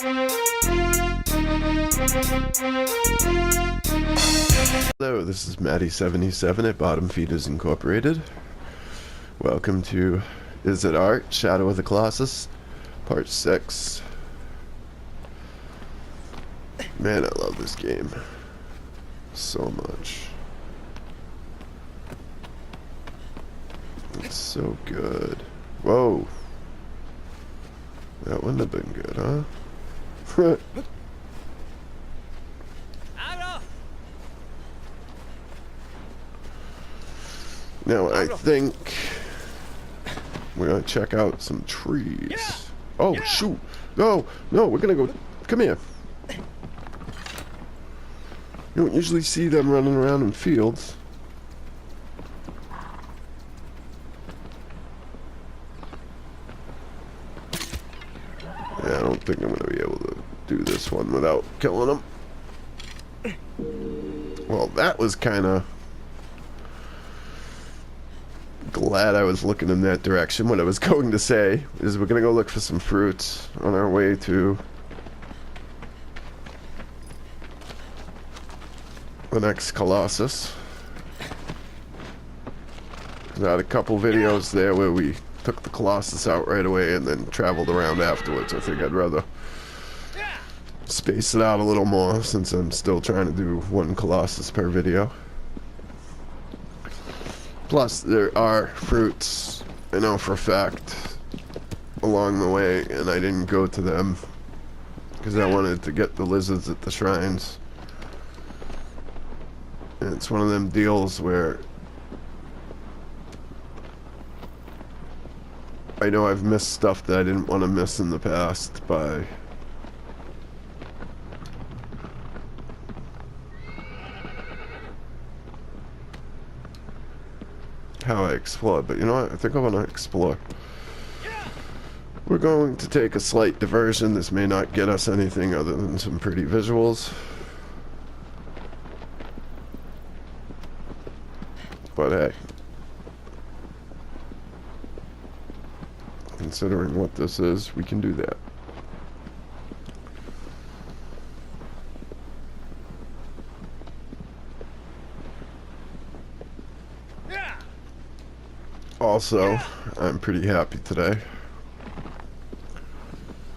Hello, this is Matty77 at Bottom Feeders Incorporated. Welcome to Is It Art? Shadow of the Colossus, Part 6. Man, I love this game so much. It's so good. Whoa. That wouldn't have been good, huh? Now, I think we're gonna check out some trees. Oh, shoot. No, we're gonna go. Come here. You don't usually see them running around in fields. Yeah, I don't think I'm gonna be able to do this one without killing them. Well, that was kind of... glad I was looking in that direction. What I was going to say is we're gonna go look for some fruits on our way to the next Colossus. I had a couple videos there where we took the Colossus out right away and then traveled around afterwards. I think I'd rather space it out a little more since I'm still trying to do one Colossus per video. Plus, there are fruits, I know for a fact, along the way, and I didn't go to them because I wanted to get the lizards at the shrines. And it's one of them deals where I know I've missed stuff that I didn't want to miss in the past by how I explore. But you know what? I think I want to explore. We're going to take a slight diversion. This may not get us anything other than some pretty visuals. But hey, considering what this is, we can do that. Also, I'm pretty happy today.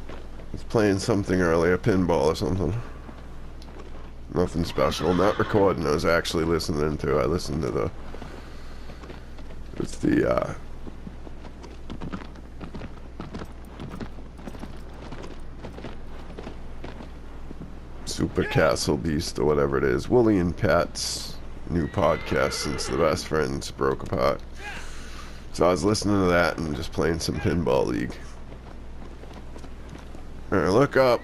I was playing something earlier, pinball or something. Nothing special, not recording, I was actually listening to. I listened to the... it's the, Super Castle Beast or whatever it is. Wooly and Pat's new podcast since the best friends broke apart. So I was listening to that and just playing some Pinball League. And I look up,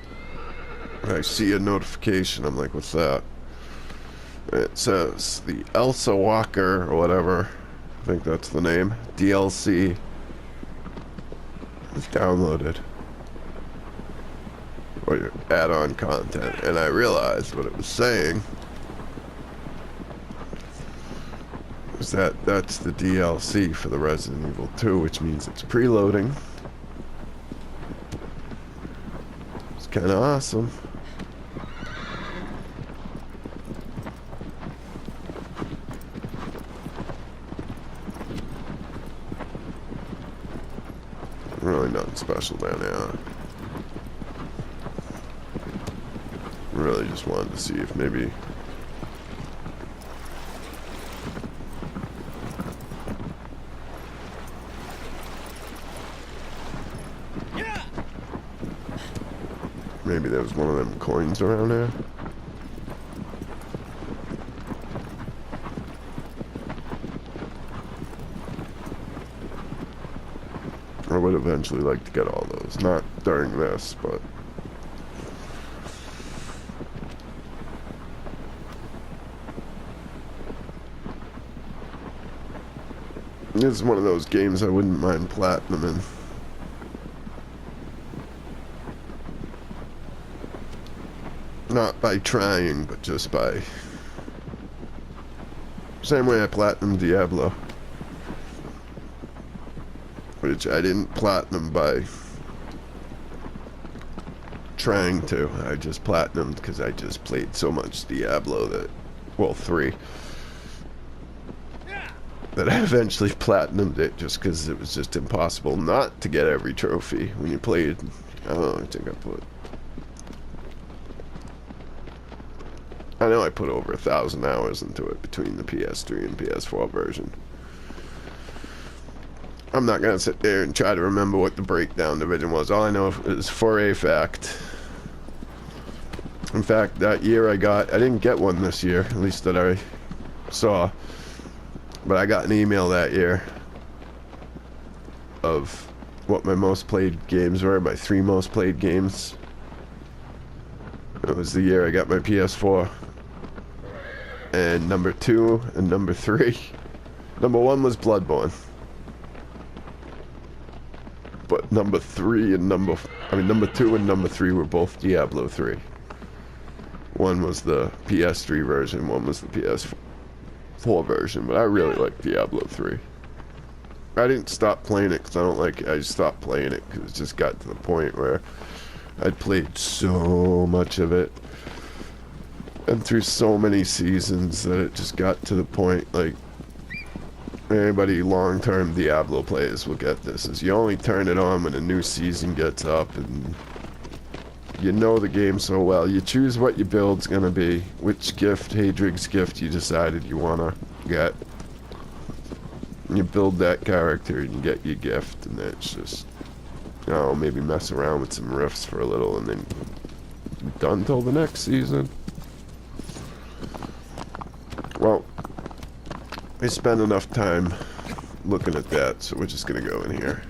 and I see a notification. I'm like, what's that? It says the Elsa Walker, or whatever, I think that's the name, DLC is downloaded. Or your add-on content. And I realized what it was saying is that that's the DLC for the Resident Evil 2, which means it's preloading. It's kind of awesome. Really nothing special down there. Really just wanted to see if maybe there was one of them coins around there. I would eventually like to get all those. Not during this, but... this is one of those games I wouldn't mind platinum in. Not by trying, but just by... same way I platinum Diablo. Which I didn't platinum by trying to. I just platinumed because I just played so much Diablo that, well, 3, that I eventually platinumed it just because it was just impossible not to get every trophy when you played. I don't know, I know I put over 1,000 hours into it between the PS3 and PS4 version. I'm not going to sit there and try to remember what the breakdown division was. All I know is for a fact. In fact, that year I didn't get one this year, at least that I saw. But I got an email that year of what my most played games were, my 3 most played games. It was the year I got my PS4. And number 2 and number 3. Number 1 was Bloodborne. But number 2 and number 3 were both Diablo 3. One was the PS3 version, one was the PS4 version, but I really like Diablo 3. I didn't stop playing it because I don't like it. I just stopped playing it because it just got to the point where I'd played so much of it and through so many seasons that it just got to the point, like, anybody long-term Diablo players will get this, is you only turn it on when a new season gets up and you know the game so well. You choose what your build's gonna be, which gift, Hadrig's gift, you decided you wanna get. You build that character and you get your gift, and it's just, you know, maybe mess around with some rifts for a little and then you're done till the next season. Well, I spent enough time looking at that, so we're just gonna go in here.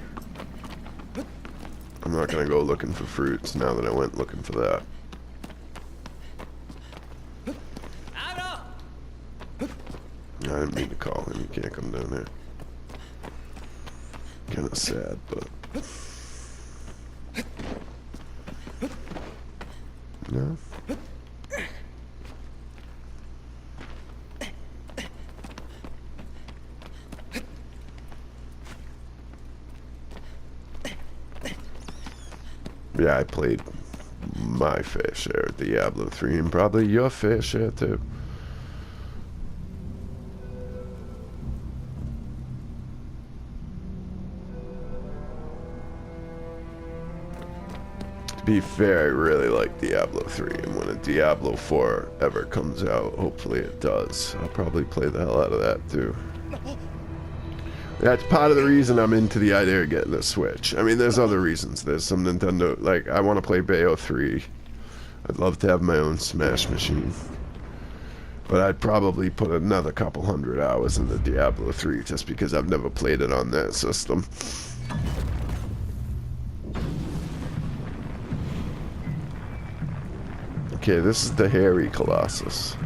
I'm not gonna go looking for fruits now that I went looking for that. I didn't mean to call him, you can't come down there. Kinda sad, but... No? Yeah, I played my fair share of Diablo 3 and probably your fair share too. To be fair, I really like Diablo 3, and when a Diablo 4 ever comes out, hopefully it does, I'll probably play the hell out of that too. That's part of the reason I'm into the idea of getting a Switch. I mean, there's other reasons. There's some Nintendo, like, I want to play Bayo 3. I'd love to have my own Smash machine. But I'd probably put another couple hundred hours into Diablo 3 just because I've never played it on that system. Okay, this is the hairy Colossus.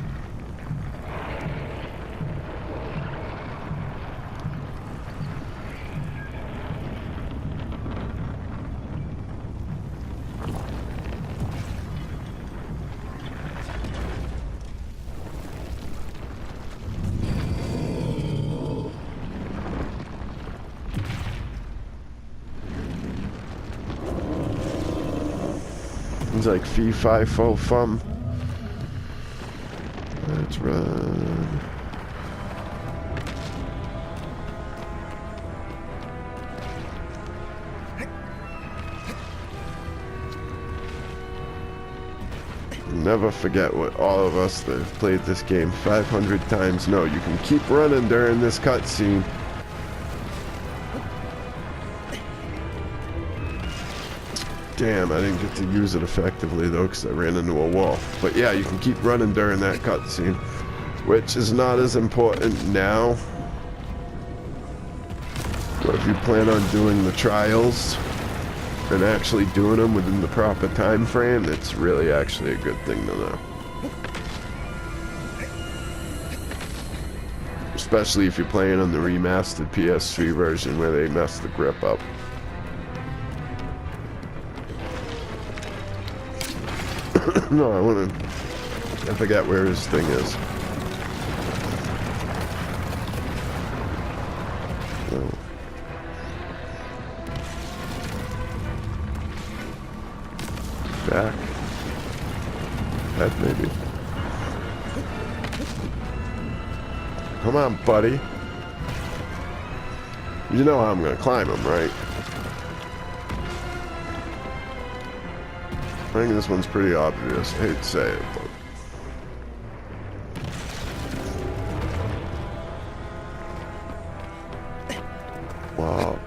It's like fee, fi, fo, fum. Let's run. Never forget what all of us that have played this game 500 times know. You can keep running during this cutscene. Damn, I didn't get to use it effectively though because I ran into a wall. But yeah, you can keep running during that cutscene, which is not as important now. But if you plan on doing the trials and actually doing them within the proper time frame, it's really actually a good thing to know. Especially if you're playing on the remastered PS3 version where they mess the grip up. No, I forget where his thing is. No. Back. Head, maybe. Come on, buddy. You know how I'm gonna climb him, right? I think this one's pretty obvious. I hate to say it, but... Wow.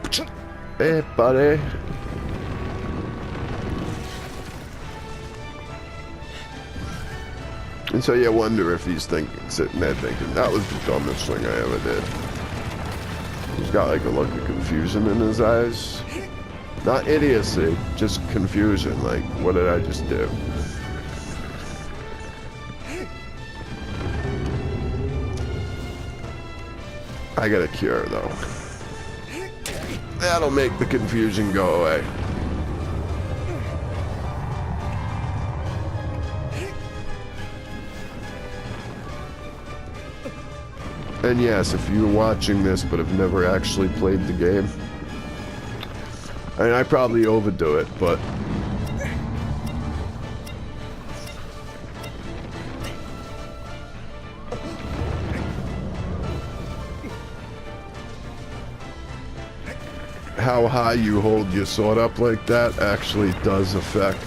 Hey, buddy. And so you wonder if he's sitting there thinking, that was the dumbest thing I ever did. He's got like a look of confusion in his eyes. Not idiocy, just confusion. Like, what did I just do? I got a cure, though. That'll make the confusion go away. And yes, if you're watching this but have never actually played the game, I mean, I probably overdo it, but how high you hold your sword up like that actually does affect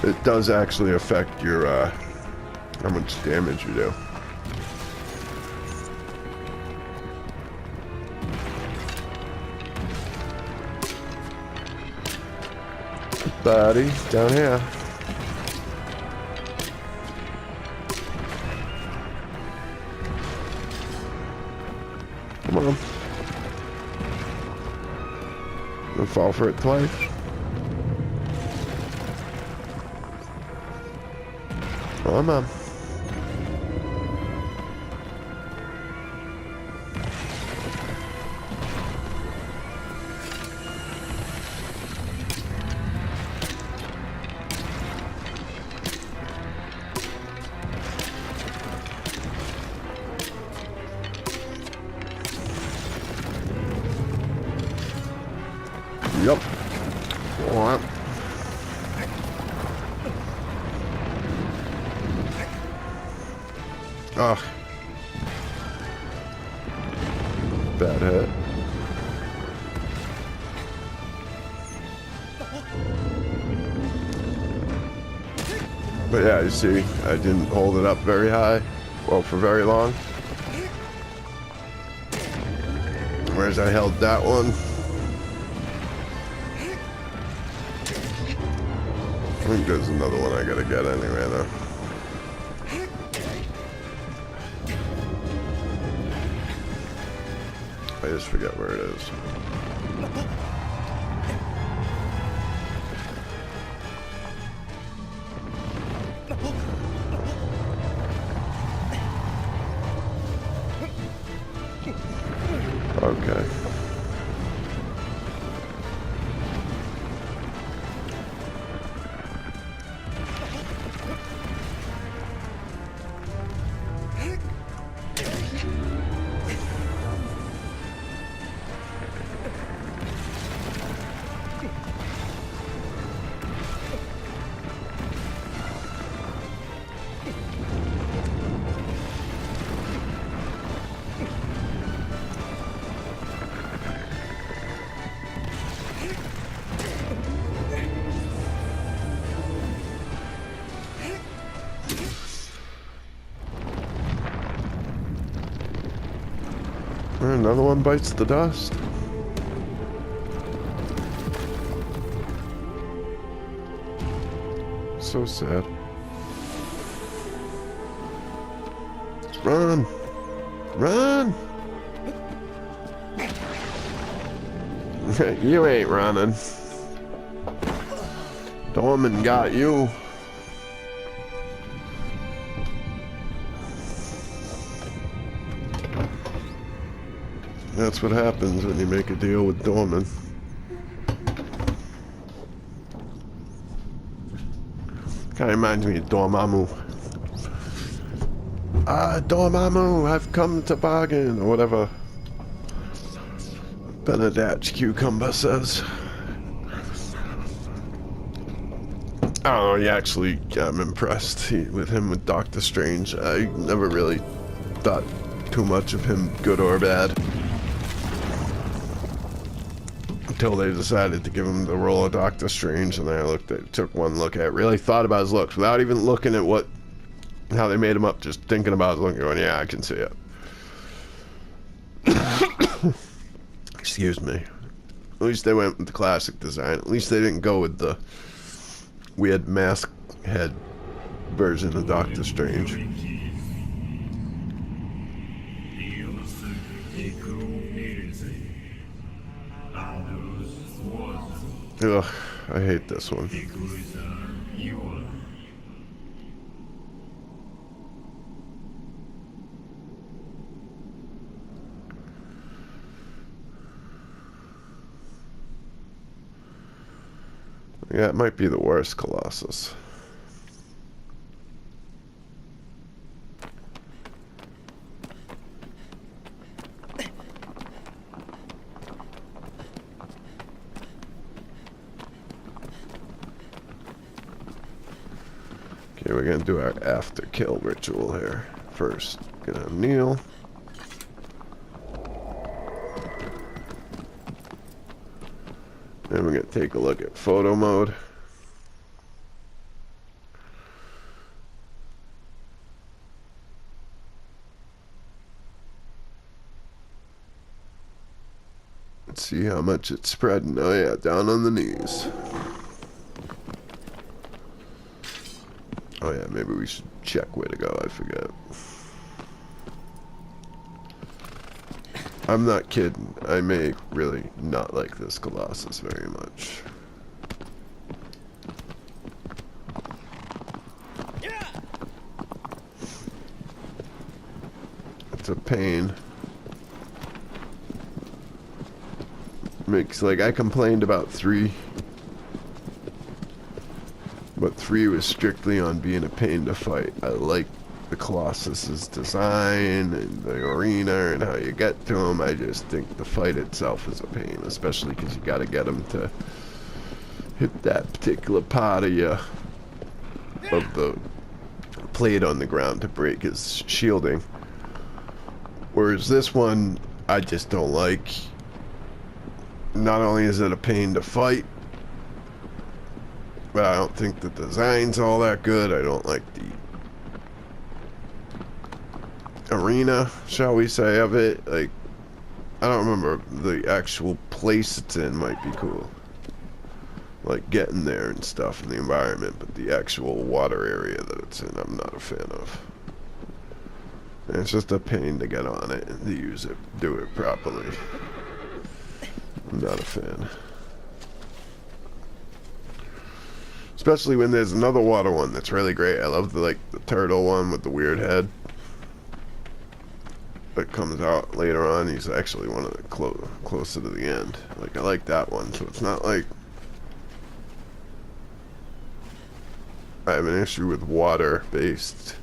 it does actually affect your how much damage you do. Buddy, down here. Come on. Don't fall for it twice. Come on. Yep. What? Ugh. Bad hit. But yeah, you see, I didn't hold it up very high, well, for very long. Whereas I held that one. I think there's another one I gotta get anyway, though. I just forget where it is. Okay. Another one bites the dust. So sad. Run! Run! You ain't running. Dorman got you. That's what happens when you make a deal with Dorman. Kind of reminds me of Dormammu. Dormammu, I've come to bargain, or whatever Benedict Cucumber says. I don't know, I'm impressed with him with Doctor Strange. I never really thought too much of him, good or bad, until they decided to give him the role of Doctor Strange, and I took one look at it, really thought about his looks, without even looking at how they made him up, just thinking about his look, going, yeah, I can see it. Excuse me. At least they went with the classic design. At least they didn't go with the weird mask head version of Doctor Strange. Ugh, I hate this one. Yeah, it might be the worst Colossus. Okay, we're gonna do our after kill ritual here. First, gonna kneel. Then we're going to take a look at photo mode. Let's see how much it's spreading. Oh yeah, down on the knees. Oh yeah, maybe we should check where to go, I forget. I'm not kidding. I may really not like this Colossus very much. It's a pain. Makes, like, I complained about 3. But 3 was strictly on being a pain to fight. I like the Colossus's design and the arena and how you get to him. I just think the fight itself is a pain, especially because you got to get him to hit that particular part of the plate on the ground to break his shielding. Whereas this one, I just don't like. Not only is it a pain to fight, but I don't think the design's all that good. I don't like the arena, shall we say, of it. Like, I don't remember, the actual place it's in might be cool, like getting there and stuff in the environment, but the actual water area that it's in, I'm not a fan of. And it's just a pain to get on it and to use it, do it properly. I'm not a fan. Especially when there's another water one that's really great. I love the turtle one with the weird head that comes out later on. He's actually one of the closer to the end. Like, I like that one, so it's not like I have an issue with water-based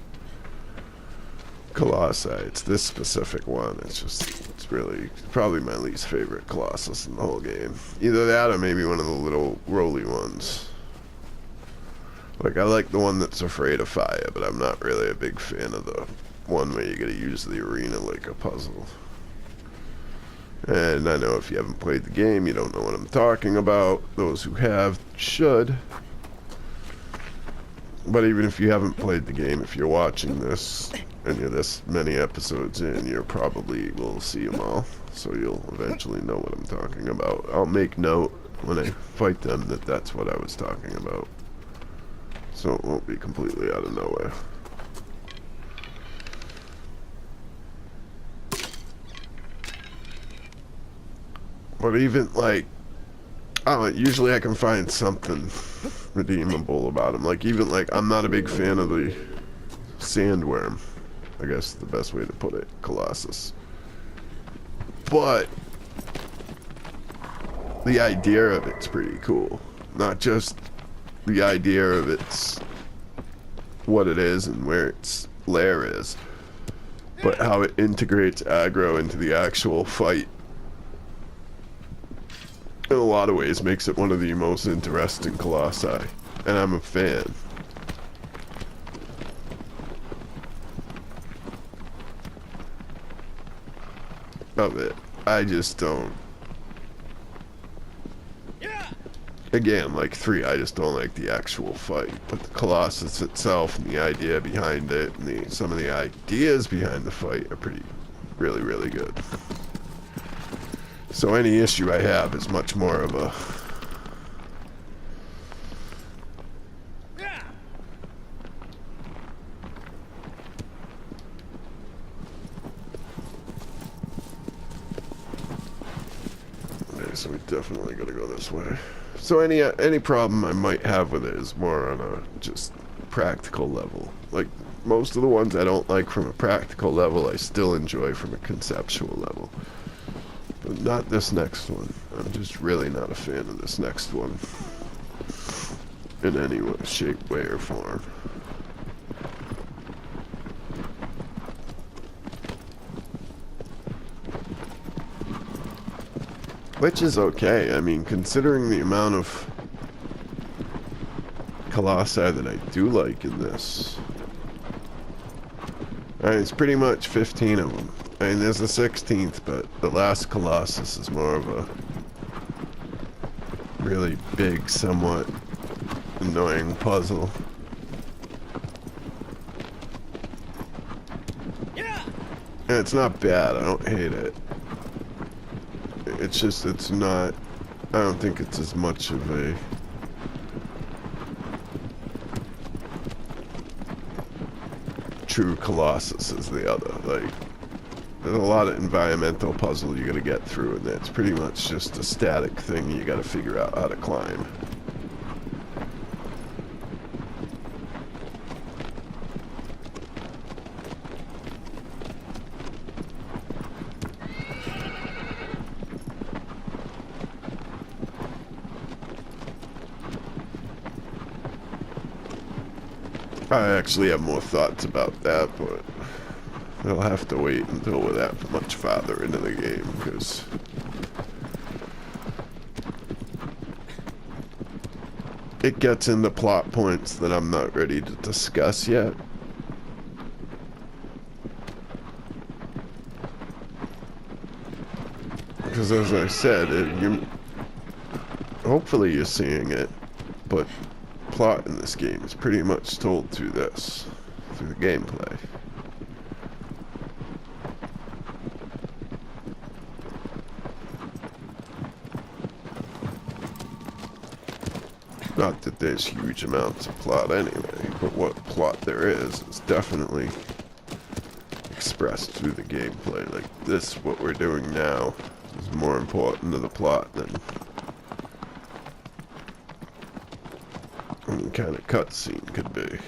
Colossi. It's this specific one. It's really probably my least favorite Colossus in the whole game. Either that or maybe one of the little roly ones. Like, I like the one that's afraid of fire, but I'm not really a big fan of the one where you gotta use the arena like a puzzle. And I know if you haven't played the game, you don't know what I'm talking about. Those who have should. But even if you haven't played the game, if you're watching this and you're this many episodes in, you probably will see them all. So you'll eventually know what I'm talking about. I'll make note when I fight them that that's what I was talking about. So it won't be completely out of nowhere. But even, like, I don't know, usually I can find something redeemable about him. Like, even, like, I'm not a big fan of the sandworm. I guess the best way to put it, Colossus. But the idea of it's pretty cool. Not just the idea of it's what it is and where its lair is, but how it integrates aggro into the actual fight. In a lot of ways makes it one of the most interesting Colossi, and I'm a fan. Of it. I just don't. Again, like 3, I just don't like the actual fight, but the Colossus itself and the idea behind it and some of the ideas behind the fight are really, really good. So any issue I have is much more of a okay, so we definitely gotta go this way. So any problem I might have with it is more on a just practical level. Like most of the ones I don't like from a practical level, I still enjoy from a conceptual level. But not this next one. I'm just really not a fan of this next one. In any way, shape, way, or form. Which is okay. I mean, considering the amount of Colossi that I do like in this. Alright, it's pretty much 15 of them. I mean, there's a 16th, but the last Colossus is more of a really big, somewhat annoying puzzle. And it's not bad, I don't hate it. It's just, it's not, I don't think it's as much of a true Colossus as the other. Like, there's a lot of environmental puzzle you gotta get through, and it's pretty much just a static thing you gotta figure out how to climb. I actually have more thoughts about that, but I'll have to wait until we're that much farther into the game, because it gets into plot points that I'm not ready to discuss yet. Because as I said, hopefully you're seeing it, but plot in this game is pretty much told through this, through the gameplay. Not that there's huge amounts of plot anyway, but what plot there is definitely expressed through the gameplay. Like this, what we're doing now, is more important to the plot than any kind of cutscene could be.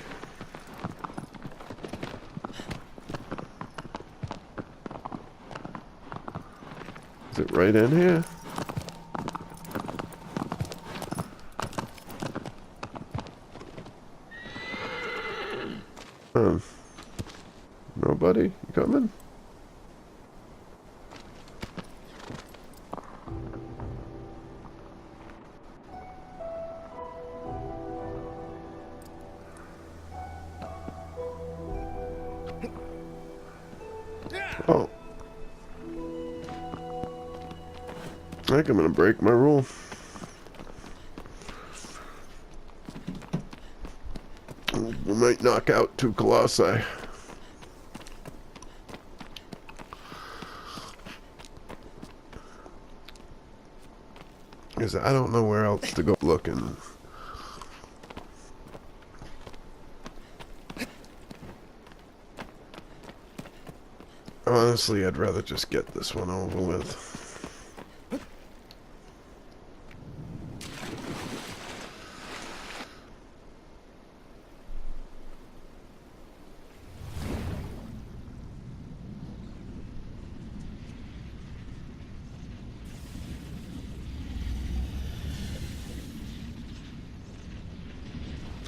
Is it right in here? Nobody? You coming? Oh. I think I'm gonna break my rule. We might knock out 2 Colossi. Because I don't know where else to go looking. Honestly, I'd rather just get this one over with.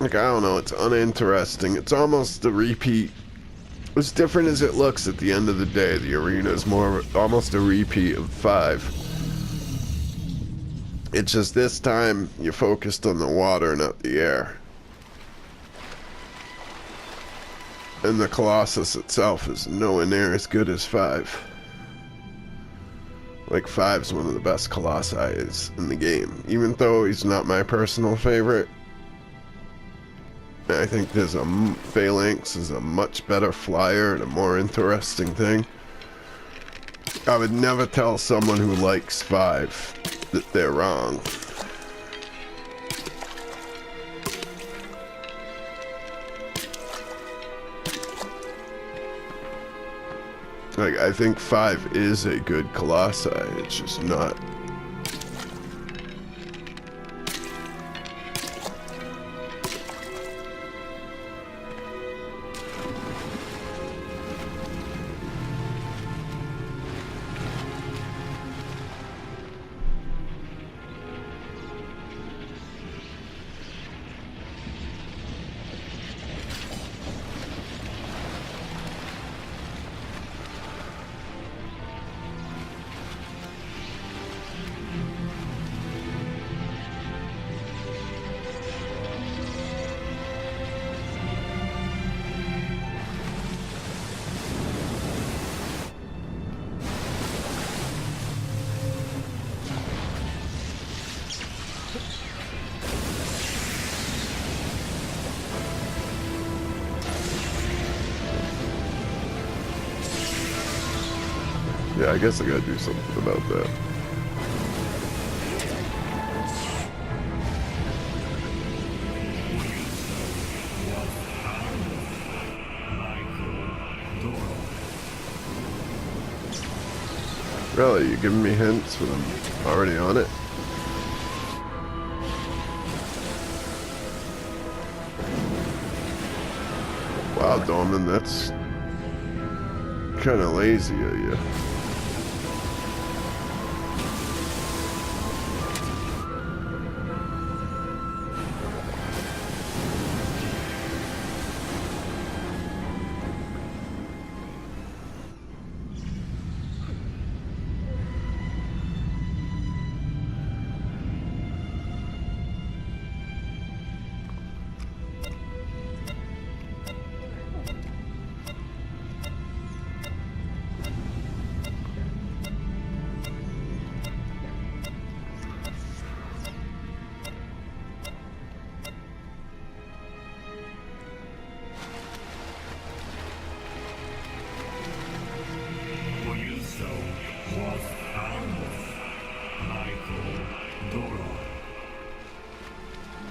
Like, I don't know, it's uninteresting. It's almost a repeat. As different as it looks at the end of the day, the arena is almost a repeat of 5. It's just this time you're focused on the water, not the air. And the Colossus itself is nowhere near as good as 5. Like, 5's one of the best Colossi in the game. Even though he's not my personal favorite, I think Phalanx is a much better flyer and a more interesting thing. I would never tell someone who likes 5 that they're wrong. Like, I think 5 is a good Colossi, it's just not. Yeah, I guess I gotta do something about that. Really? You're giving me hints when I'm already on it? Wow, Dorman, that's kind of lazy of you.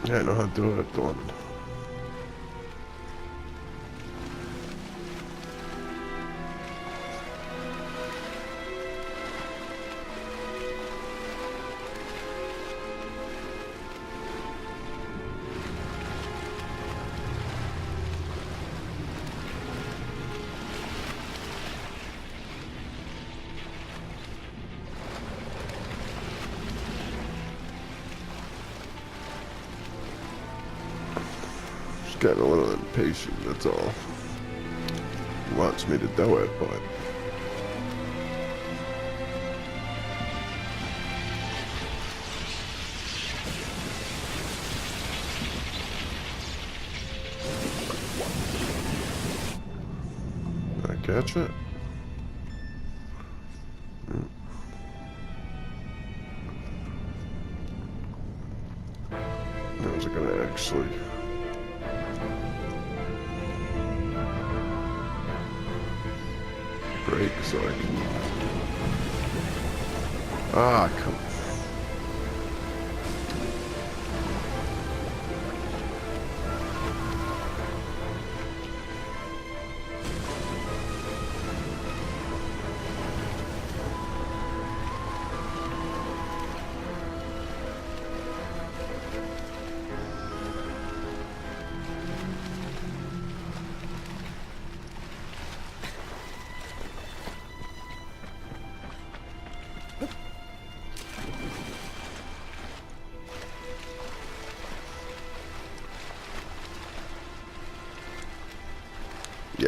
Yeah, I know how to do it, Dorman. Getting a little impatient, that's all. He wants me to do it, but did I catch it? How's it gonna actually? Break so I can. Ah, come on.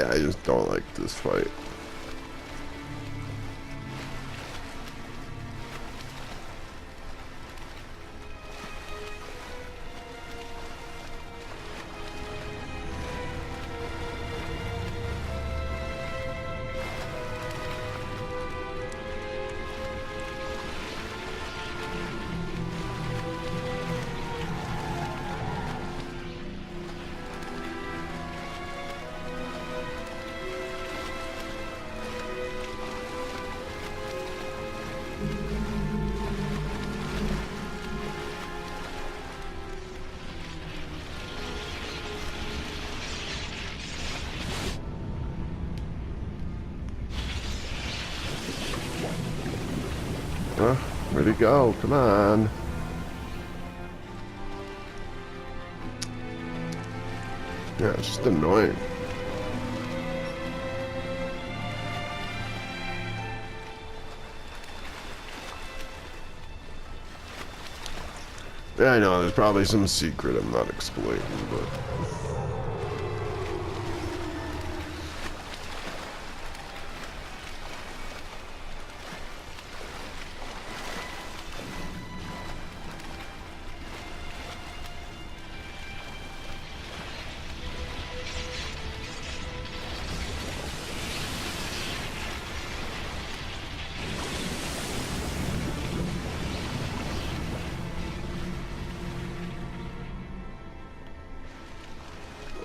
I just don't like this fight. Where'd he go? Come on. Yeah, it's just annoying. Yeah, I know, there's probably some secret I'm not explaining, but...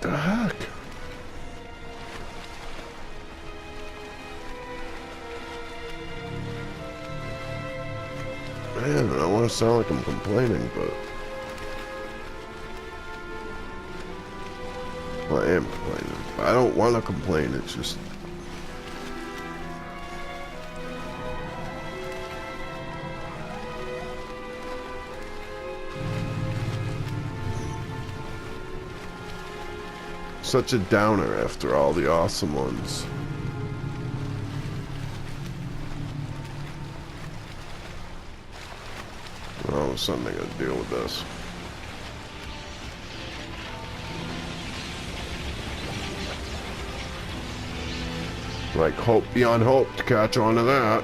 the heck? Man, I don't want to sound like I'm complaining, but... Well, I am complaining. I don't want to complain, it's just... Such a downer after all the awesome ones. And all of a sudden I gotta deal with this. Like hope beyond hope to catch on to that.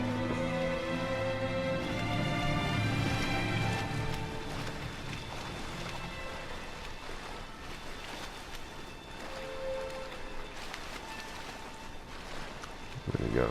There you go.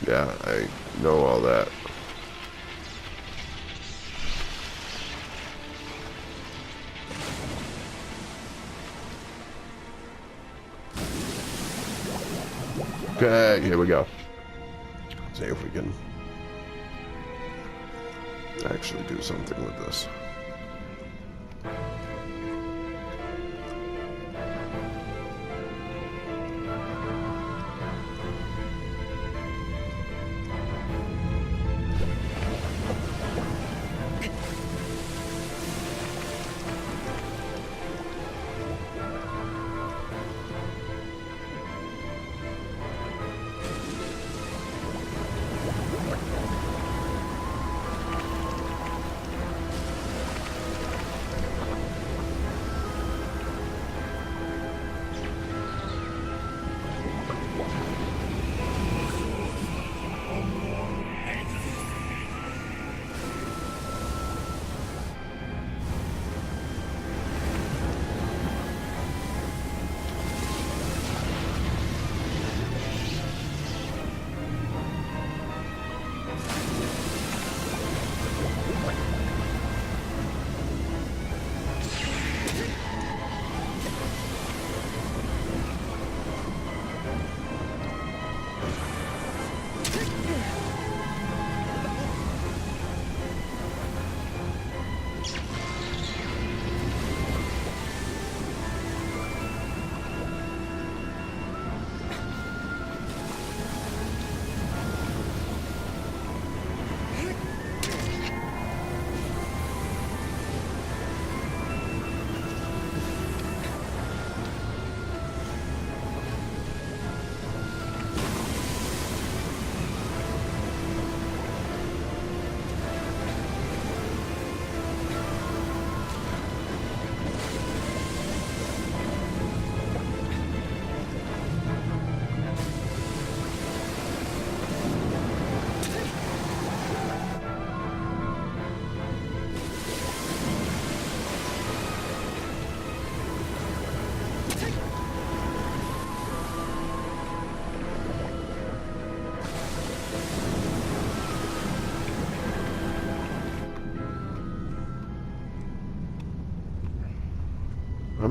Yeah, I know all that. Okay, here we go. See if we can actually do something with this.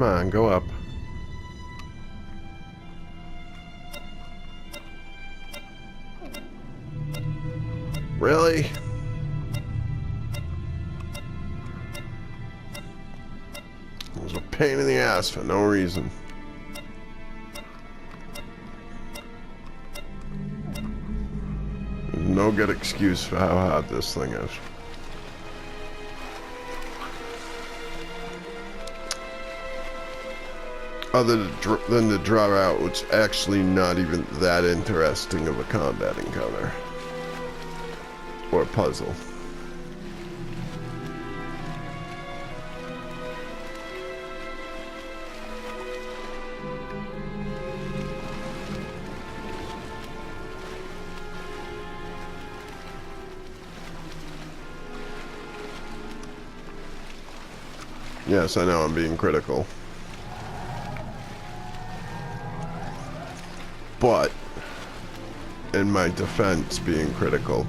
Come on, go up. Really? It was a pain in the ass for no reason. There's no good excuse for how hard this thing is. Other than the draw out, which actually not even that interesting of a combat encounter. Or puzzle. Yes, I know I'm being critical. But, in my defense, being critical.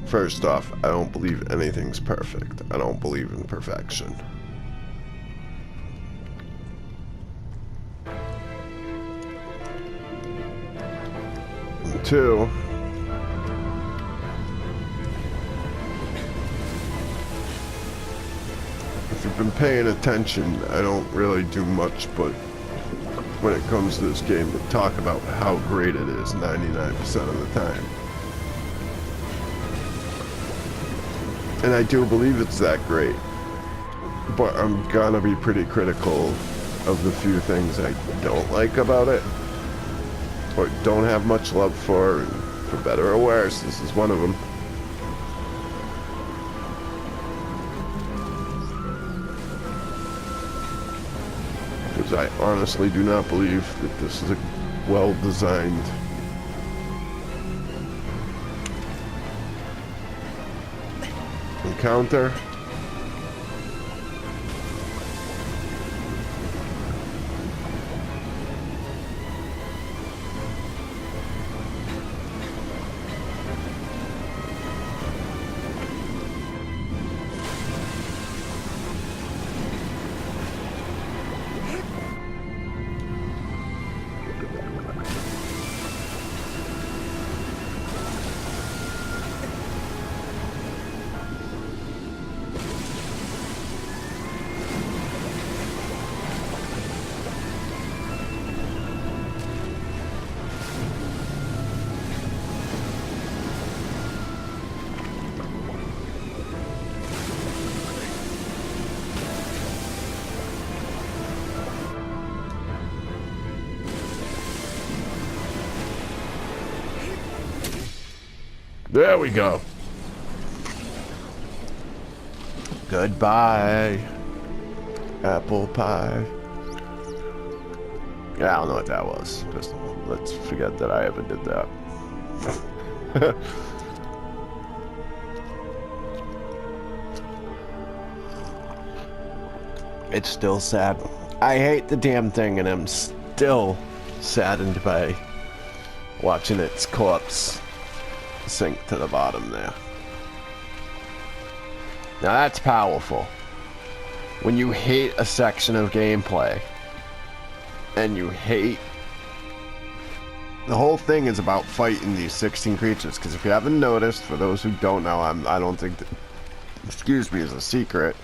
First off, I don't believe anything's perfect. I don't believe in perfection. And two, if you've been paying attention, I don't really do much but when it comes to this game to talk about how great it is 99% of the time. And I do believe it's that great, but I'm gonna be pretty critical of the few things I don't like about it, or don't have much love for, and for better or worse, this is one of them. Because I honestly do not believe that this is a well-designed encounter. There we go. Goodbye, apple pie. Yeah, I don't know what that was. Just let's forget that I ever did that. It's still sad. I hate the damn thing, and I'm still saddened by watching its corpse sink to the bottom there. Now that's powerful. When you hate a section of gameplay, and you hate... The whole thing is about fighting these 16 creatures, because if you haven't noticed, for those who don't know, I don't think that, excuse me, is a secret,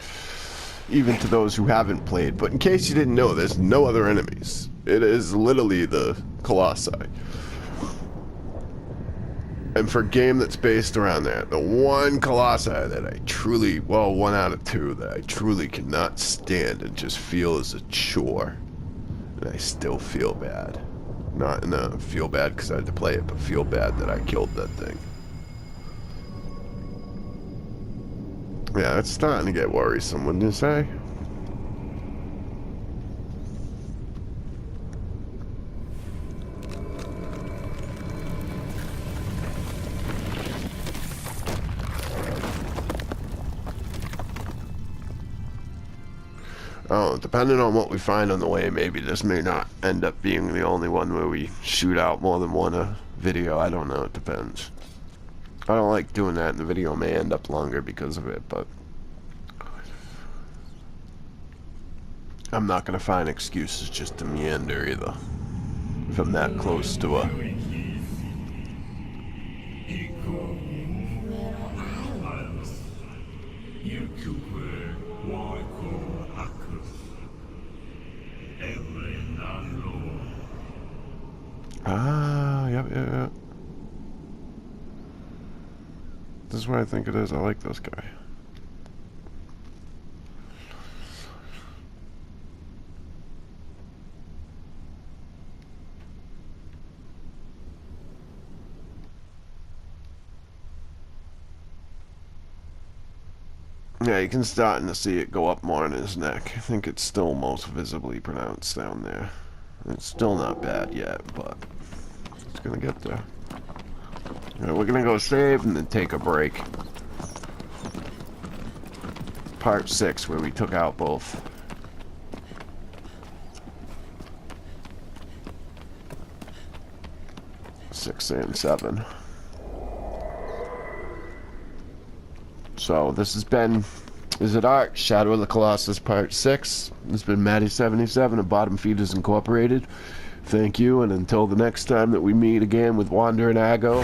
even to those who haven't played, but in case you didn't know, there's no other enemies. It is literally the Colossi. And for a game that's based around that, the one Colossi that I truly, well, 1 out of 2 that I truly cannot stand and just feel is a chore. And I still feel bad. Not in a feel bad because I had to play it, but feel bad that I killed that thing. Yeah, it's starting to get worrisome, wouldn't you say? Oh, depending on what we find on the way, maybe this may not end up being the only one where we shoot out more than one video. I don't know, it depends. I don't like doing that, and the video may end up longer because of it, but I'm not going to find excuses just to meander either, if I'm that close to a... Ah, yep. This is where I think it is. I like this guy. Yeah, you can start to see it go up more in his neck. I think it's still most visibly pronounced down there. It's still not bad yet, but it's gonna get there. Alright, we're gonna go save and then take a break. Part 6, where we took out both. Six and 7. So this has been Is It Art? Shadow of the Colossus Part 6. This has been Matty77 of Bottom Feeders Incorporated. Thank you, and until the next time that we meet again with Wander and Aggo.